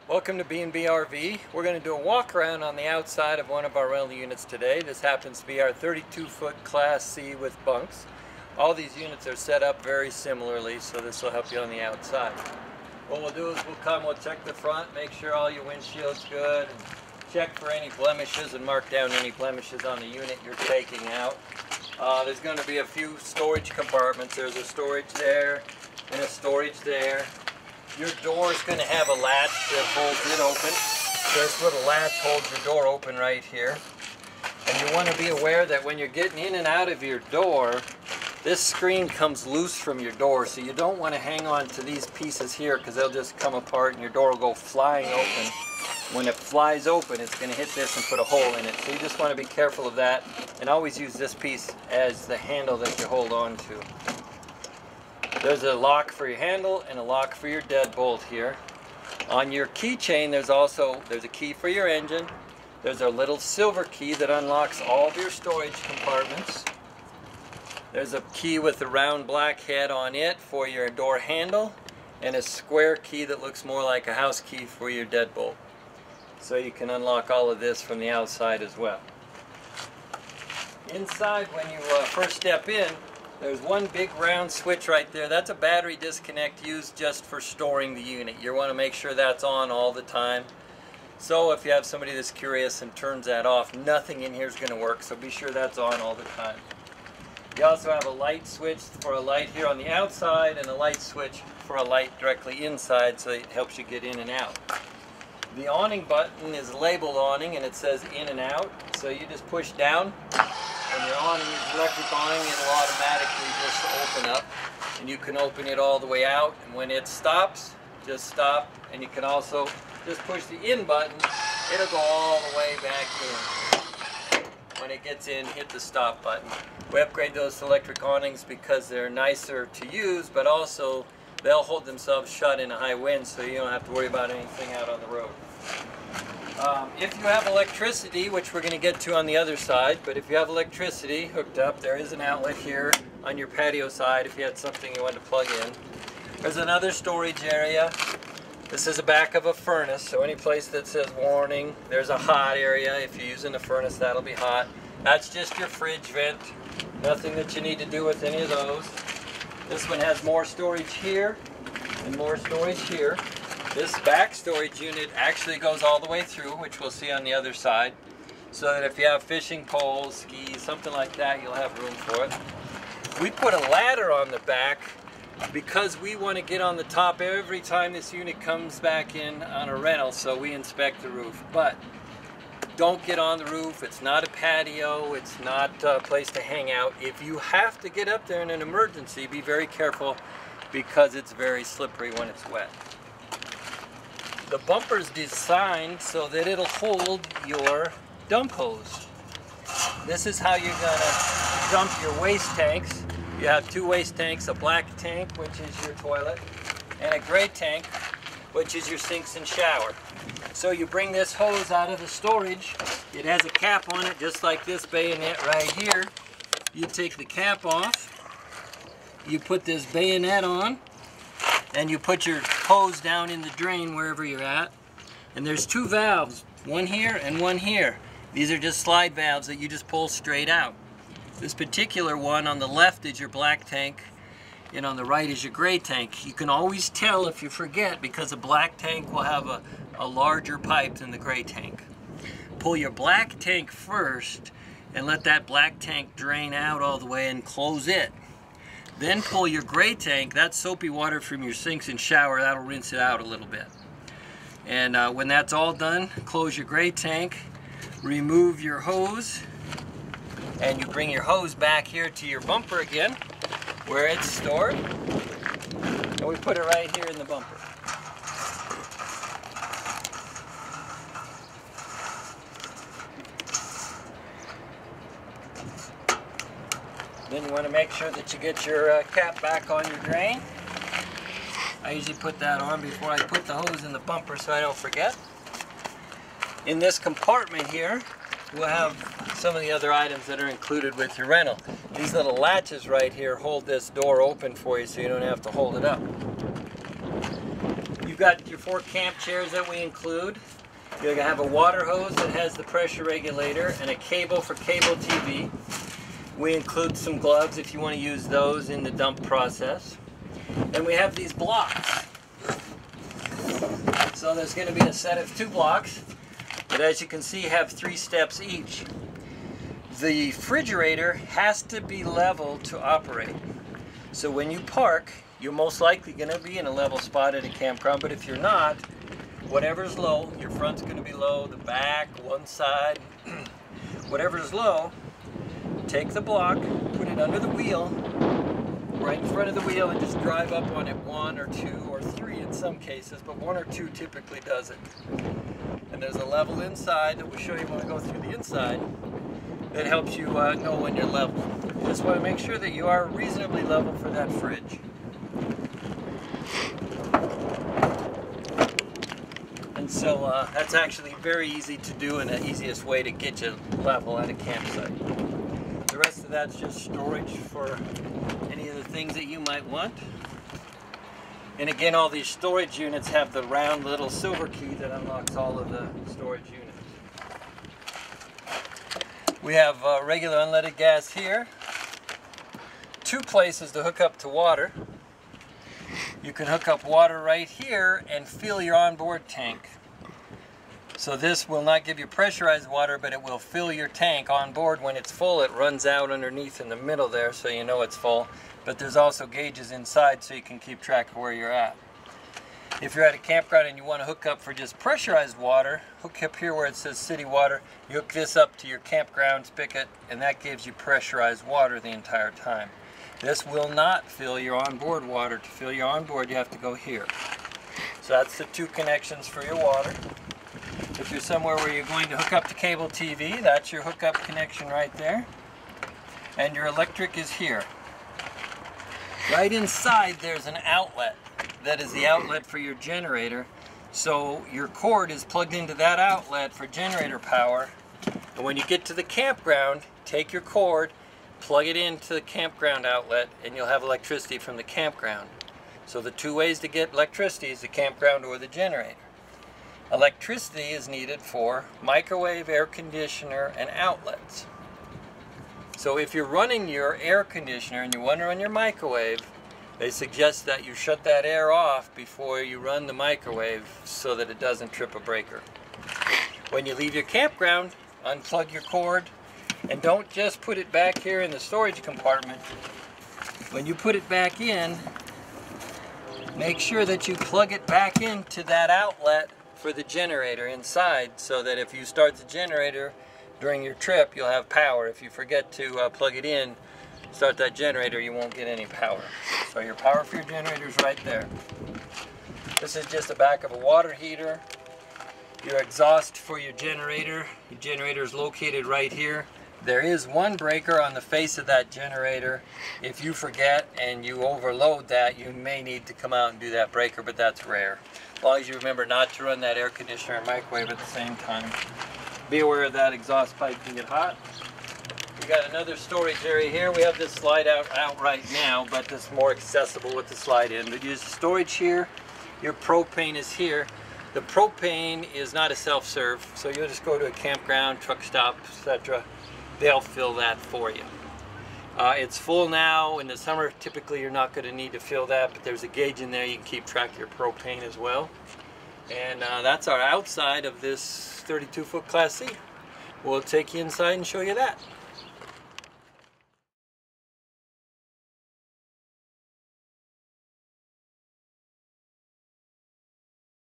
Welcome to B&B RV. We're going to do a walk around on the outside of one of our rental units today. This happens to be our 32-foot Class C with bunks. All these units are set up very similarly, so this will help you on the outside. What we'll do is we'll check the front, make sure all your windshield's good, and check for any blemishes and mark down any blemishes on the unit you're taking out. There's going to be a few storage compartments. There's a storage there and a storage there. Your door is going to have a latch that holds it open. This little latch holds your door open right here. And you want to be aware that when you're getting in and out of your door, this screen comes loose from your door, so you don't want to hang on to these pieces here because they'll just come apart and your door will go flying open. When it flies open, it's going to hit this and put a hole in it. So you just want to be careful of that and always use this piece as the handle that you hold on to. There's a lock for your handle and a lock for your deadbolt here. On your keychain, there's a key for your engine. There's a little silver key that unlocks all of your storage compartments. There's a key with a round black head on it for your door handle, and a square key that looks more like a house key for your deadbolt. So you can unlock all of this from the outside as well. Inside, when you first step in, there's one big round switch right there. That's a battery disconnect used just for storing the unit. You want to make sure that's on all the time. So if you have somebody that's curious and turns that off, nothing in here is going to work, so be sure that's on all the time. You also have a light switch for a light here on the outside and a light switch for a light directly inside, so it helps you get in and out. The awning button is labeled awning and it says in and out, so you just push down. When your awning is electric awning, it'll automatically just open up, and you can open it all the way out, and when it stops, just stop, and you can also just push the in button, it'll go all the way back in. When it gets in, hit the stop button. We upgrade those to electric awnings because they're nicer to use, but also they'll hold themselves shut in a high wind, so you don't have to worry about anything out on the road. If you have electricity, which we're going to get to on the other side, but if you have electricity hooked up, there is an outlet here on your patio side if you had something you wanted to plug in. There's another storage area. This is the back of a furnace, so any place that says warning, there's a hot area. If you're using a furnace, that'll be hot. That's just your fridge vent. Nothing that you need to do with any of those. This one has more storage here and more storage here. This back storage unit actually goes all the way through, which we'll see on the other side, so that if you have fishing poles, skis, something like that, you'll have room for it. We put a ladder on the back because we want to get on the top every time this unit comes back in on a rental, so we inspect the roof. But don't get on the roof. It's not a patio. It's not a place to hang out. If you have to get up there in an emergency, be very careful because it's very slippery when it's wet. The bumper's designed so that it'll hold your dump hose. This is how you're gonna dump your waste tanks. You have two waste tanks, a black tank, which is your toilet, and a gray tank, which is your sinks and shower. So you bring this hose out of the storage. It has a cap on it, just like this bayonet right here. You take the cap off, you put this bayonet on, and you put your hose down in the drain wherever you're at. And there's two valves, one here and one here. These are just slide valves that you just pull straight out. This particular one on the left is your black tank, and on the right is your gray tank. You can always tell if you forget because the black tank will have a larger pipe than the gray tank. Pull your black tank first and let that black tank drain out all the way and close it. Then pull your gray tank, that's soapy water from your sinks and shower, that'll rinse it out a little bit. And when that's all done, close your gray tank, remove your hose, and you bring your hose back here to your bumper again, where it's stored, and we put it right here in the bumper. Then you want to make sure that you get your cap back on your drain. I usually put that on before I put the hose in the bumper so I don't forget. In this compartment here, we'll have some of the other items that are included with your rental. These little latches right here hold this door open for you so you don't have to hold it up. You You've got your 4 camp chairs that we include. You're going to have a water hose that has the pressure regulator and a cable for cable TV. We include some gloves if you want to use those in the dump process. And we have these blocks. So there's going to be a set of 2 blocks that, as you can see, have 3 steps each. The refrigerator has to be level to operate. So when you park, you're most likely going to be in a level spot at a campground, but if you're not, whatever's low, your front's going to be low, the back, one side, whatever's low, take the block, put it under the wheel, right in front of the wheel, and just drive up on it 1 or 2 or 3 in some cases, but 1 or 2 typically does it. And there's a level inside that we'll show you when we go through the inside that helps you know when you're level. You just want to make sure that you are reasonably level for that fridge. And so that's actually very easy to do and the easiest way to get you level at a campsite. The rest of that's just storage for any of the things that you might want. And again, all these storage units have the round little silver key that unlocks all of the storage units. We have regular unleaded gas here. 2 places to hook up to water. You can hook up water right here and fill your onboard tank. So this will not give you pressurized water, but it will fill your tank on board. When it's full, it runs out underneath in the middle there, so you know it's full. But there's also gauges inside so you can keep track of where you're at. If you're at a campground and you want to hook up for just pressurized water, hook up here where it says city water. You hook this up to your campground spigot, and that gives you pressurized water the entire time. This will not fill your onboard water. To fill your onboard, you have to go here. So that's the 2 connections for your water. If you're somewhere where you're going to hook up to cable TV, that's your hookup connection right there. And your electric is here. Right inside there's an outlet. That is the outlet for your generator. So your cord is plugged into that outlet for generator power. And when you get to the campground, take your cord, plug it into the campground outlet, and you'll have electricity from the campground. So the 2 ways to get electricity is the campground or the generator. Electricity is needed for microwave, air conditioner, and outlets. So if you're running your air conditioner and you want to run your microwave, they suggest that you shut that air off before you run the microwave so that it doesn't trip a breaker. When you leave your campground, unplug your cord, and don't just put it back here in the storage compartment. When you put it back in, make sure that you plug it back into that outlet for the generator inside, so that if you start the generator during your trip, you'll have power. If you forget to plug it in, start that generator, you won't get any power. So your power for your generator is right there. This is just the back of a water heater. Your exhaust for your generator. Your generator is located right here. There is 1 breaker on the face of that generator. If you forget and you overload that, you may need to come out and do that breaker, but that's rare. As long as you remember not to run that air conditioner and microwave at the same time. Be aware of that exhaust pipe can get hot. We got another storage area here. We have this slide out right now, but it's more accessible with the slide in. But use the storage here. Your propane is here. The propane is not a self-serve, so you'll just go to a campground, truck stop, etc. They'll fill that for you. It's full now. In the summer, typically you're not going to need to fill that, but there's a gauge in there. You can keep track of your propane as well. And that's our outside of this 32-foot Class C. We'll take you inside and show you that.